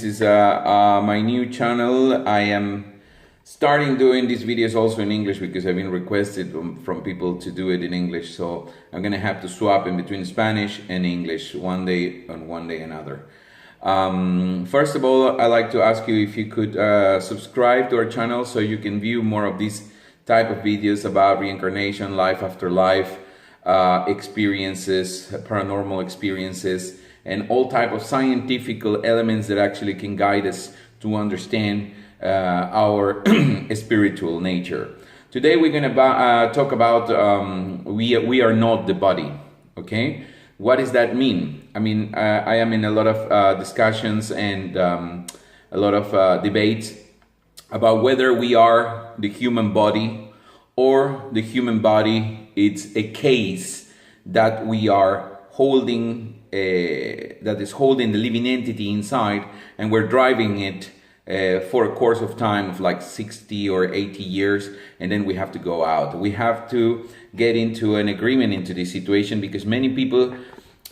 This is my new channel. I am starting doing these videos also in English because I've been requested from people to do it in English. So I'm gonna have to swap in between Spanish and English one day and one day another. First of all, I'd like to ask you if you could subscribe to our channel so you can view more of these type of videos about reincarnation, life after life, experiences, paranormal experiences, and all type of scientific elements that actually can guide us to understand our spiritual nature. Today we're going to talk about we are not the body. Okay, what does that mean? I mean, I am in a lot of discussions and a lot of debates about whether we are the human body or the human body it's a case that we are holding, that is holding the living entity inside, and we're driving it for a course of time of like 60 or 80 years, and then we have to go out. We have to get into an agreement into this situation because many people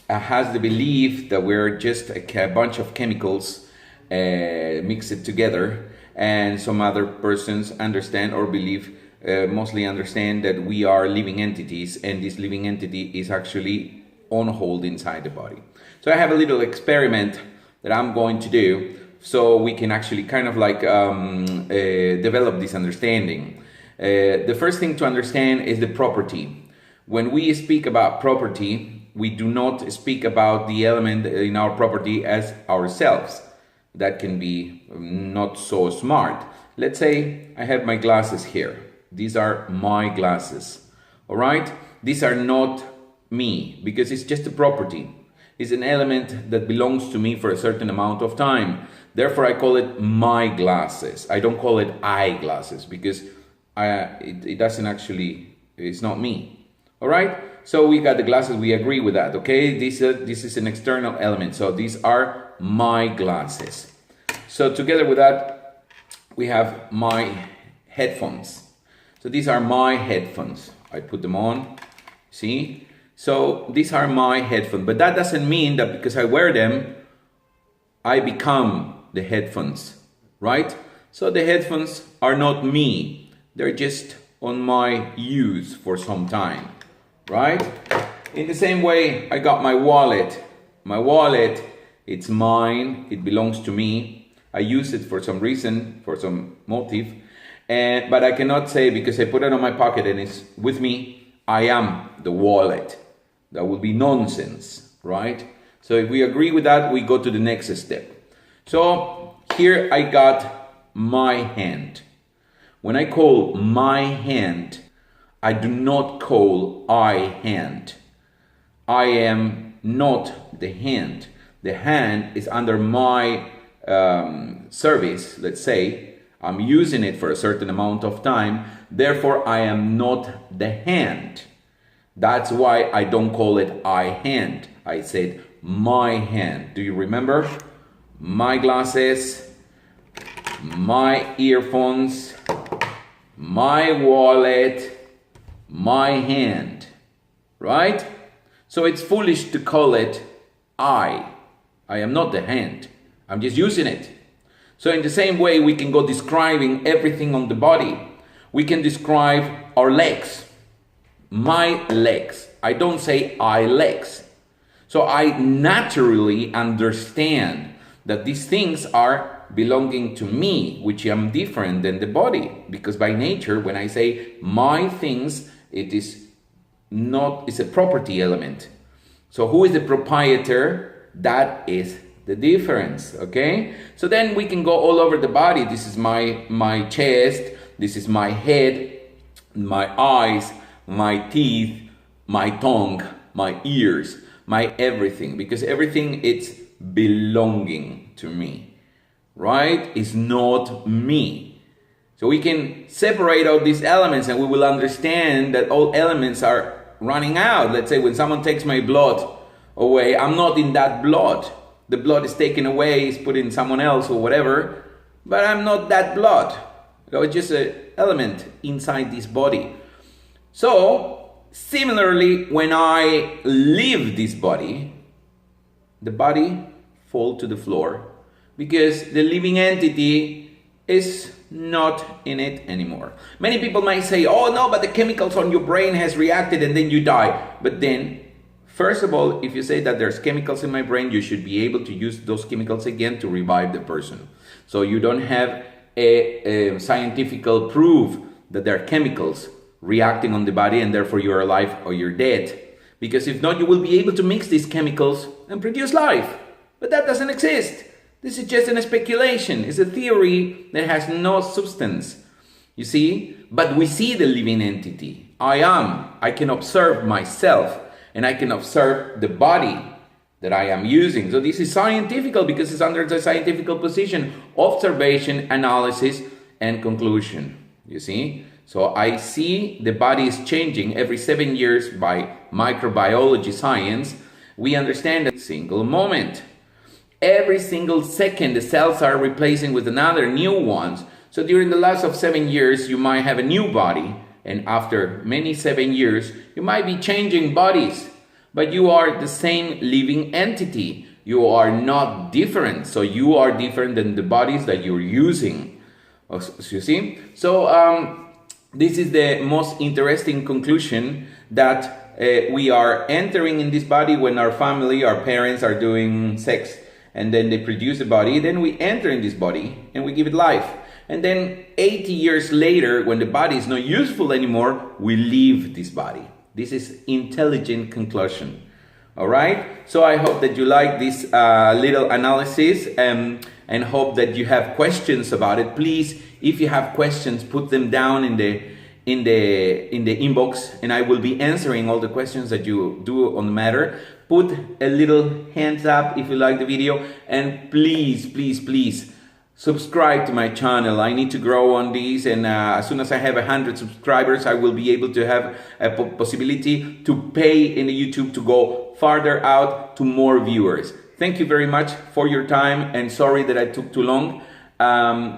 has the belief that we're just a bunch of chemicals mixed together, and some other persons understand or believe, mostly understand that we are living entities, and this living entity is actually on hold inside the body. So I have a little experiment that I'm going to do so we can actually kind of like develop this understanding. The first thing to understand is the property. When we speak about property, we do not speak about the element in our property as ourselves. That can be not so smart. Let's say I have my glasses here. These are my glasses, all right? These are not me because it's just a property. It's an element that belongs to me for a certain amount of time. Therefore, I call it my glasses. I don't call it eyeglasses because it doesn't actually, it's not me, all right? So we got the glasses, we agree with that, okay? This is an external element, so these are my glasses. So together with that, we have my headphones. So these are my headphones. I put them on, see? So these are my headphones, but that doesn't mean that because I wear them, I become the headphones, right? So the headphones are not me. They're just on my use for some time, right? In the same way, I got my wallet. My wallet, it's mine, it belongs to me. I use it for some reason, for some motive. But I cannot say because I put it on my pocket and it's with me, I am the wallet. That would be nonsense, right? So if we agree with that, we go to the next step. So here I got my hand. When I call my hand, I do not call I hand. I am not the hand. The hand is under my service, let's say. I'm using it for a certain amount of time. Therefore, I am not the hand. That's why I don't call it I hand. I said my hand. Do you remember? My glasses, my earphones, my wallet, my hand, right? So it's foolish to call it I. I am not the hand. I'm just using it. So in the same way, we can go describing everything on the body. We can describe our legs. My legs. I don't say I legs. So I naturally understand that these things are belonging to me, which am different than the body. Because by nature, when I say my things, it is not, it's a property element. So who is the proprietor? That is the difference, okay? So then we can go all over the body. This is my chest, this is my head, my eyes, my teeth, my tongue, my ears, my everything, because everything it's belonging to me, right? It's not me. So we can separate out these elements and we will understand that all elements are running out. Let's say when someone takes my blood away, I'm not in that blood. The blood is taken away, is put in someone else or whatever, but I'm not that blood. It's just an element inside this body. So, similarly, when I leave this body, the body falls to the floor because the living entity is not in it anymore. Many people might say, oh no, but the chemicals on your brain has reacted and then you die. But then, first of all, if you say that there's chemicals in my brain, you should be able to use those chemicals again to revive the person. So you don't have a scientific proof that there are chemicals reacting on the body and therefore you're alive or you're dead. Because if not, you will be able to mix these chemicals and produce life. But that doesn't exist. This is just a speculation. It's a theory that has no substance. You see? But we see the living entity. I can observe myself and I can observe the body that I am using. So this is scientific because it's under the scientific position: observation, analysis, and conclusion. You see? So I see the body is changing every 7 years by microbiology science. We understand a single moment. Every single second, the cells are replacing with another new ones. So during the last of 7 years, you might have a new body. And after many 7 years, you might be changing bodies. But you are the same living entity. You are not different. So you are different than the bodies that you're using. You see? So this is the most interesting conclusion, that we are entering in this body when our family, our parents are doing sex. And then they produce a body, then we enter in this body and we give it life. And then 80 years later, when the body is not useful anymore, we leave this body. This is intelligent conclusion. All right? So I hope that you like this little analysis and hope that you have questions about it. Please, if you have questions, put them down in the inbox, and I will be answering all the questions that you do on the matter. Put a little hands up if you like the video, and please subscribe to my channel. I need to grow on these, and as soon as I have 100 subscribers, I will be able to have a possibility to pay in the YouTube to go farther out to more viewers. Thank you very much for your time, and sorry that I took too long.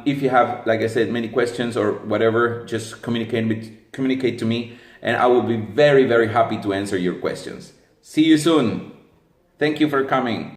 If you have, like I said, many questions or whatever, just communicate to me, and I will be very happy to answer your questions. See you soon. Thank you for coming.